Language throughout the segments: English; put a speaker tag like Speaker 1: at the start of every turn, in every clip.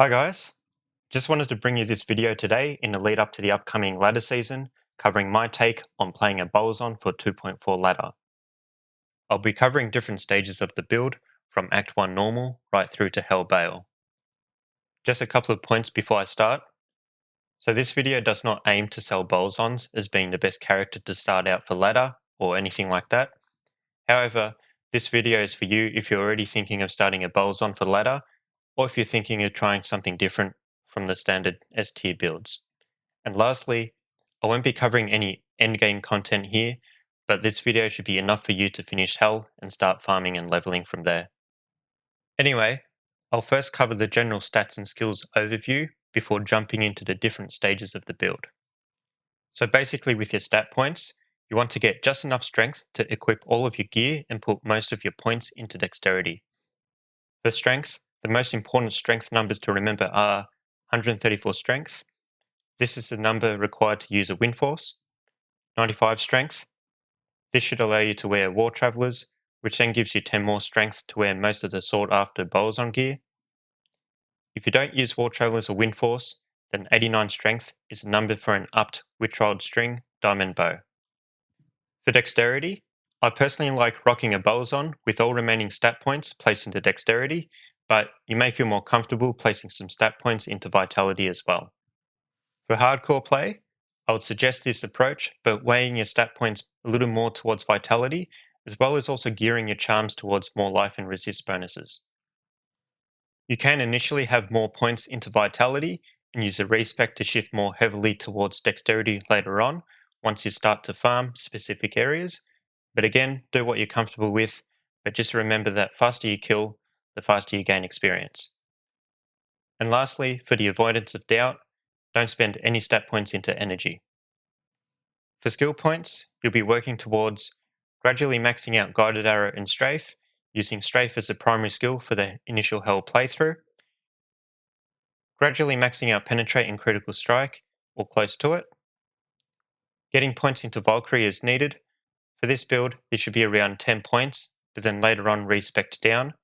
Speaker 1: Hi guys, just wanted to bring you this video today in the lead up to the upcoming ladder season, covering my take on playing a Bowazon for 2.4 ladder. I'll be covering different stages of the build, from Act 1 normal right through to Hell Bale. Just a couple of points before I start. So this video does not aim to sell Bowazons as being the best character to start out for ladder or anything like that. However, this video is for you if you're already thinking of starting a Bowazon for ladder, or if you're thinking of trying something different from the standard S tier builds. And lastly, I won't be covering any endgame content here, but this video should be enough for you to finish Hell and start farming and leveling from there. Anyway, I'll first cover the general stats and skills overview before jumping into the different stages of the build. So basically with your stat points, you want to get just enough strength to equip all of your gear and put most of your points into dexterity. For strength, the most important strength numbers to remember are 134 strength. This is the number required to use a wind force. 95 strength. This should allow you to wear War Travelers, which then gives you 10 more strength to wear most of the sought after Bowazon gear. If you don't use War Travelers or Wind Force, then 89 strength is the number for an upped Witchrolled String Diamond Bow. For dexterity, I personally like rocking a Bowazon with all remaining stat points placed into dexterity, but you may feel more comfortable placing some stat points into vitality as well. For hardcore play, I would suggest this approach, but weighing your stat points a little more towards vitality, as well as also gearing your charms towards more life and resist bonuses. You can initially have more points into vitality and use a respec to shift more heavily towards dexterity later on, once you start to farm specific areas. But again, do what you're comfortable with, but just remember that faster you kill, the faster you gain experience. And lastly, for the avoidance of doubt, don't spend any stat points into energy. For skill points, you'll be working towards gradually maxing out Guided Arrow and Strafe, using Strafe as a primary skill for the initial Hell playthrough, gradually maxing out Penetrate and Critical Strike, or close to it, getting points into Valkyrie as needed. For this build, this should be around 10 points, but then later on respect down,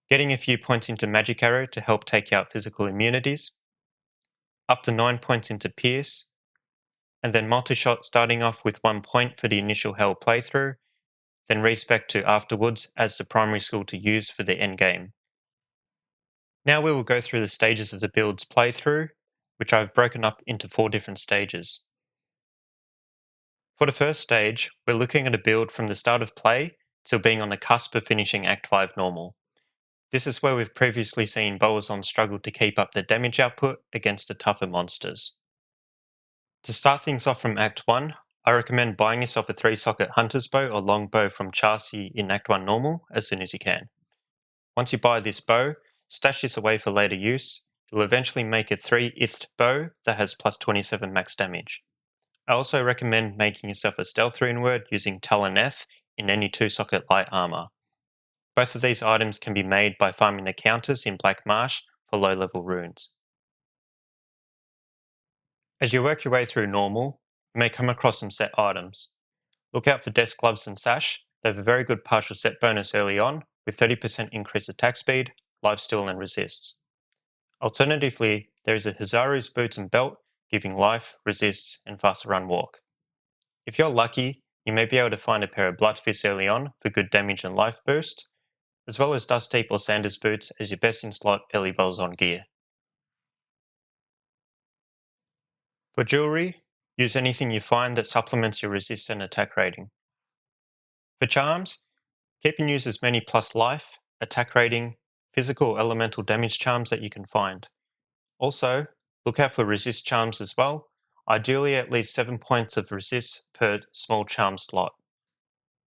Speaker 1: getting a few points into Magic Arrow to help take out physical immunities, up to 9 points into Pierce, and then multi-shot starting off with 1 point for the initial Hell playthrough, then respec to afterwards as the primary skill to use for the endgame. Now we will go through the stages of the build's playthrough, which I've broken up into 4 different stages. For the first stage, we're looking at a build from the start of play till being on the cusp of finishing Act 5 normal. This is where we've previously seen Bowazon struggle to keep up the damage output against the tougher monsters. To start things off from Act 1, I recommend buying yourself a 3-socket Hunter's Bow or Longbow from Chassis in Act 1 normal as soon as you can. Once you buy this bow, stash this away for later use. You'll eventually make a 3-ithed bow that has plus 27 max damage. I also recommend making yourself a Stealth Runeword using Taloneth in any 2-socket light armor. Both of these items can be made by farming the counters in Black Marsh for low-level runes. As you work your way through normal, you may come across some set items. Look out for Desk Gloves and Sash. They have a very good partial set bonus early on, with 30% increased attack speed, lifesteal and resists. Alternatively, there is a Hazaru's Boots and Belt, giving life, resists, and faster run walk. If you're lucky, you may be able to find a pair of Bloodfists early on for good damage and life boost, as well as Dust Heap or Sanders Boots as your best in slot early Bowazon gear. For jewelry, use anything you find that supplements your resist and attack rating. For charms, keep and use as many plus life, attack rating, physical or elemental damage charms that you can find. Also, look out for resist charms as well, ideally at least 7 points of resist per small charm slot.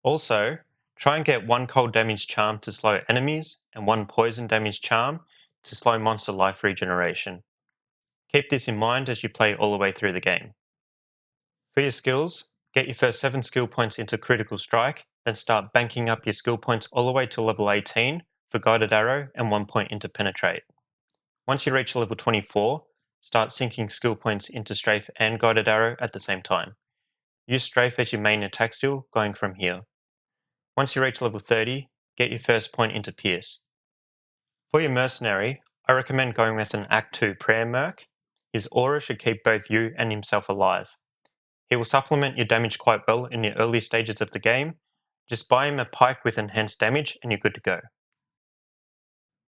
Speaker 1: Also, try and get 1 cold damage charm to slow enemies and 1 poison damage charm to slow monster life regeneration. Keep this in mind as you play all the way through the game. For your skills, get your first 7 skill points into Critical Strike, then start banking up your skill points all the way to level 18 for Guided Arrow and 1 point into Penetrate. Once you reach level 24, start sinking skill points into Strafe and Guided Arrow at the same time. Use Strafe as your main attack skill going from here. Once you reach level 30, get your first point into Pierce. For your Mercenary, I recommend going with an Act 2 prayer merc. His aura should keep both you and himself alive. He will supplement your damage quite well in the early stages of the game. Just buy him a pike with enhanced damage and you're good to go.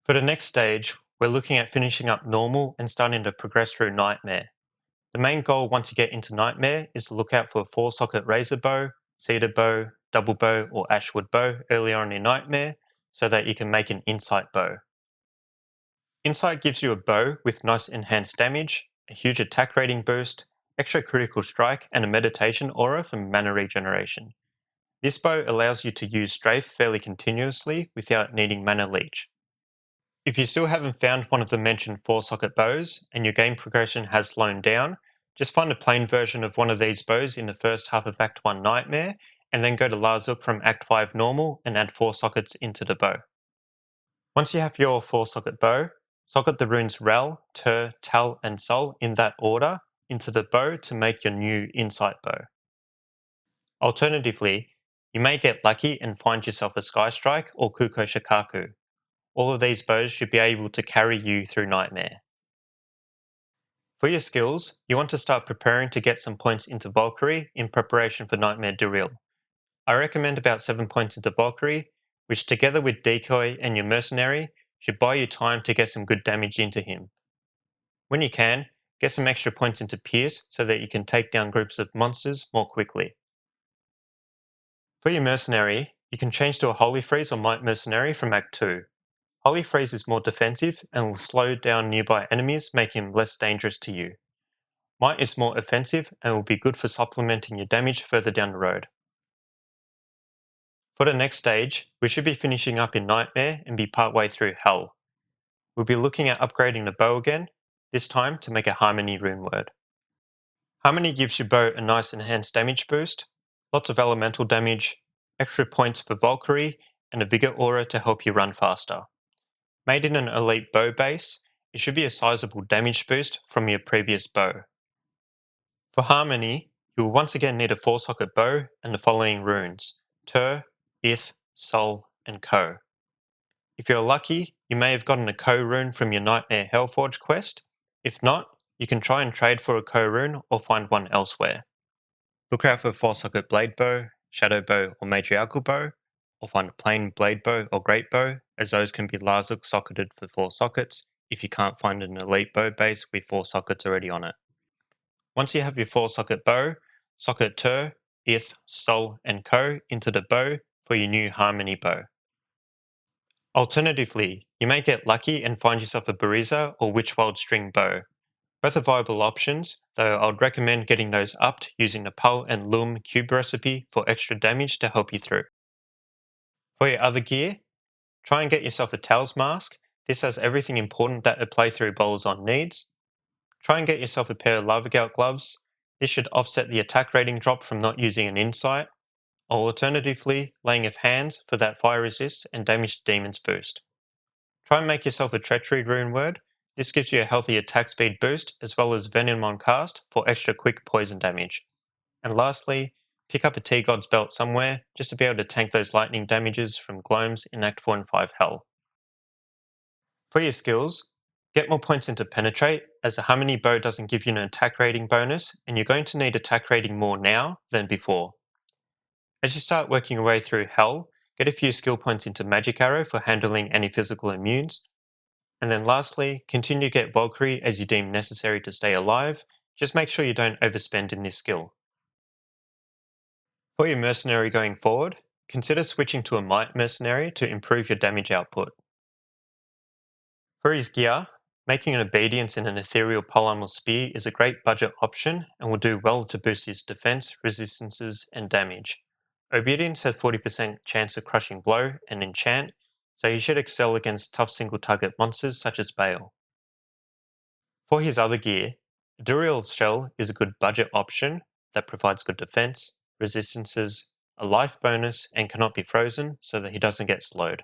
Speaker 1: For the next stage, we're looking at finishing up normal and starting to progress through Nightmare. The main goal once you get into Nightmare is to look out for a 4-socket razor bow, cedar bow, double bow or ashwood bow earlier on in Nightmare so that you can make an insight bow. Insight gives you a bow with nice enhanced damage, a huge attack rating boost, extra critical strike and a meditation aura for mana regeneration. This bow allows you to use strafe fairly continuously without needing mana leech. If you still haven't found one of the mentioned 4-socket bows and your game progression has slowed down, just find a plain version of one of these bows in the first half of Act 1 Nightmare, and then go to Larzuk from Act 5 Normal and add 4 sockets into the bow. Once you have your 4-socket bow, socket the runes Rel, Tur, Tal and Sol in that order into the bow to make your new Insight bow. Alternatively, you may get lucky and find yourself a Sky Strike or Kuko Shikaku. All of these bows should be able to carry you through Nightmare. For your skills, you want to start preparing to get some points into Valkyrie in preparation for Nightmare Duriel. I recommend about 7 points into Valkyrie, which together with Decoy and your Mercenary should buy you time to get some good damage into him. When you can, get some extra points into Pierce so that you can take down groups of monsters more quickly. For your Mercenary, you can change to a Holy Freeze or Might Mercenary from Act 2. Holy Freeze is more defensive and will slow down nearby enemies, making him less dangerous to you. Might is more offensive and will be good for supplementing your damage further down the road. For the next stage, we should be finishing up in Nightmare and be partway through Hell. We'll be looking at upgrading the bow again, this time to make a Harmony Runeword. Harmony gives your bow a nice enhanced damage boost, lots of elemental damage, extra points for Valkyrie, and a Vigor aura to help you run faster. Made in an elite bow base, it should be a sizable damage boost from your previous bow. For Harmony, you will once again need a 4-socket bow and the following runes: Tur, Ith, Sol, and Ko. If you're lucky, you may have gotten a Ko rune from your Nightmare Hellforge quest. If not, you can try and trade for a Ko rune or find one elsewhere. Look out for a 4-socket blade bow, shadow bow, or matriarchal bow, or find a plain blade bow or great bow, as those can be Larzuk socketed for 4 sockets if you can't find an elite bow base with 4 sockets already on it. Once you have your 4-socket bow, socket Tur, Ith, Sol, and Ko into the bow for your new Harmony bow. Alternatively, you may get lucky and find yourself a Bariza or Witchwild string bow. Both are viable options, though I would recommend getting those upped using the Pul and Lum cube recipe for extra damage to help you through. For your other gear, try and get yourself a Tails mask. This has everything important that a playthrough Bowazon needs. Try and get yourself a pair of Lavagout gloves. This should offset the attack rating drop from not using an Insight. Or alternatively, laying of hands for that fire resist and damage demons boost. Try and make yourself a Treachery Runeword. This gives you a healthy attack speed boost as well as Venom on cast for extra quick poison damage. And lastly, pick up a T-God's belt somewhere just to be able to tank those lightning damages from Gloams in Act 4 and 5 Hell. For your skills, get more points into Penetrate, as the Harmony bow doesn't give you an attack rating bonus, and you're going to need attack rating more now than before. As you start working your way through Hell, get a few skill points into Magic Arrow for handling any physical immunes. And then lastly, continue to get Valkyrie as you deem necessary to stay alive. Just make sure you don't overspend in this skill. For your Mercenary going forward, consider switching to a Might Mercenary to improve your damage output. For his gear, making an Obedience and an Ethereal Polearmor Spear is a great budget option and will do well to boost his defense, resistances, and damage. Obedience has 40% chance of crushing blow and enchant, so he should excel against tough single target monsters such as Bale. For his other gear, a Duriel Shell is a good budget option that provides good defense, resistances, a life bonus, and cannot be frozen so that he doesn't get slowed.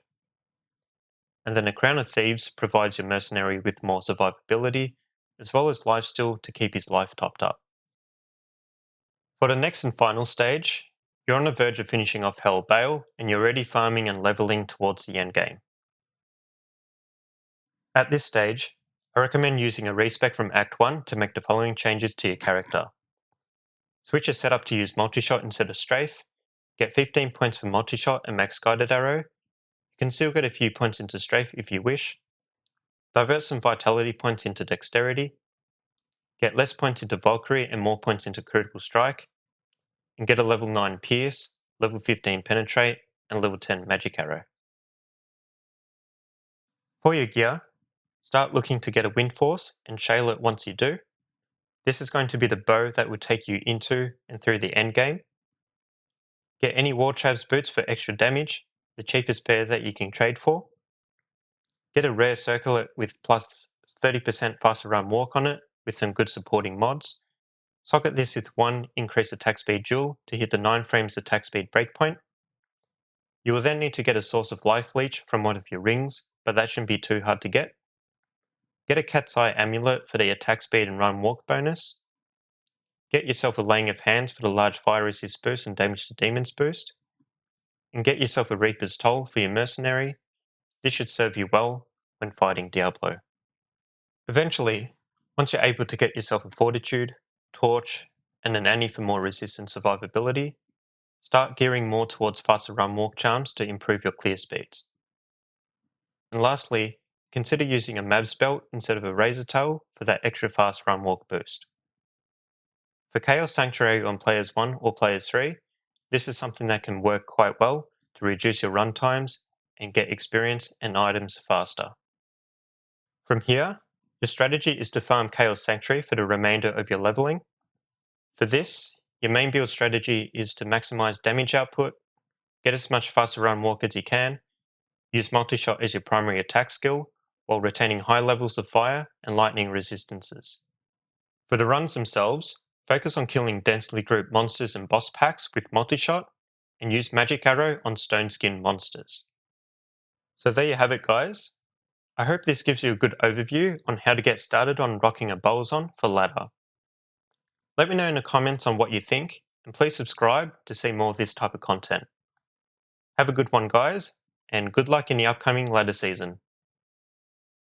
Speaker 1: And then a Crown of Thieves provides your mercenary with more survivability, as well as lifesteal to keep his life topped up. For the next and final stage, you're on the verge of finishing off Hell Bale, and you're already farming and leveling towards the endgame. At this stage, I recommend using a respec from Act 1 to make the following changes to your character. Switch your setup to use multi-shot instead of strafe, get 15 points for multi-shot and max guided arrow. You can still get a few points into strafe if you wish. Divert some vitality points into dexterity, get less points into Valkyrie and more points into critical strike, and get a level 9 pierce, level 15 penetrate, and level 10 magic arrow. For your gear, start looking to get a wind force and shale it once you do. This is going to be the bow that will take you into and through the end game. Get any War Travs boots for extra damage, the cheapest pair that you can trade for. Get a rare circlet with plus 30% faster run walk on it with some good supporting mods. Socket this with 1 increased attack speed dual to hit the 9 frames attack speed breakpoint. You will then need to get a source of life leech from one of your rings, but that shouldn't be too hard to get. Get a cat's eye amulet for the attack speed and run walk bonus. Get yourself a laying of hands for the large fire resist boost and damage to demons boost. And get yourself a Reaper's Toll for your mercenary. This should serve you well when fighting Diablo. Eventually, once you're able to get yourself a Fortitude, Torch, and an Annie for more resistant survivability, start gearing more towards faster run walk charms to improve your clear speeds. And lastly, consider using a Mavs belt instead of a Razor Tail for that extra fast run walk boost. For Chaos Sanctuary on Players 1 or Players 3, this is something that can work quite well to reduce your run times and get experience and items faster. From here, your strategy is to farm Chaos Sanctuary for the remainder of your leveling. For this, your main build strategy is to maximize damage output, get as much faster run walk as you can, use multi-shot as your primary attack skill while retaining high levels of fire and lightning resistances. For the runs themselves, focus on killing densely grouped monsters and boss packs with multi-shot and use magic arrow on stone skin monsters. So there you have it, guys. I hope this gives you a good overview on how to get started on rocking a Bowazon for ladder. Let me know in the comments on what you think, and please subscribe to see more of this type of content. Have a good one, guys, and good luck in the upcoming ladder season.